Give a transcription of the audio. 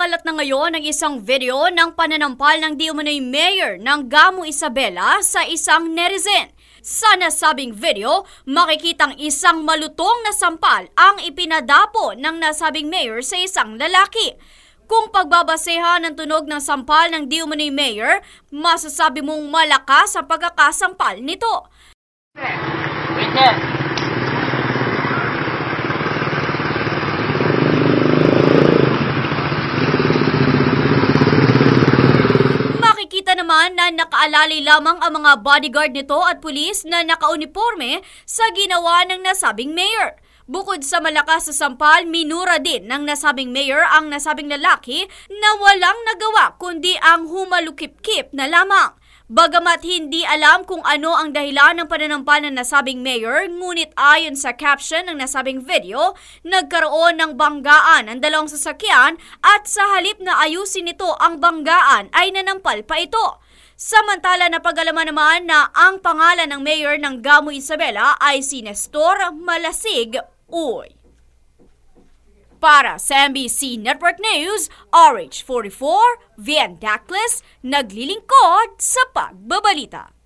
Kumakalat na ngayon ang isang video ng pananampal ng di umano'y mayor ng Gamo Isabela sa isang netizen. Sa nasabing video, makikitang isang malutong na sampal ang ipinadapo ng nasabing mayor sa isang lalaki. Kung pagbabasehan ng tunog ng sampal ng di umano'y mayor, masasabi mong malakas ang pagkakasampal nito. Witness! Makikita naman na nakaalalay lamang ang mga bodyguard nito at pulis na nakauniforme sa ginawa ng nasabing mayor. Bukod sa malakas sa sampal, minura din ng nasabing mayor ang nasabing lalaki na walang nagawa kundi ang humalukip-kip na lamang. Bagamat hindi alam kung ano ang dahilan ng pananampal ng nasabing mayor, ngunit ayon sa caption ng nasabing video, nagkaroon ng banggaan ang dalawang sasakyan at sa halip na ayusin nito ang banggaan ay nanampal pa ito. Samantala napag-alaman naman na ang pangalan ng mayor ng Gamo Isabela ay si Nestor Malasig Uy. Para sa MBC Network News, RH44, Vian Dacles, naglilingkod sa pagbabalita.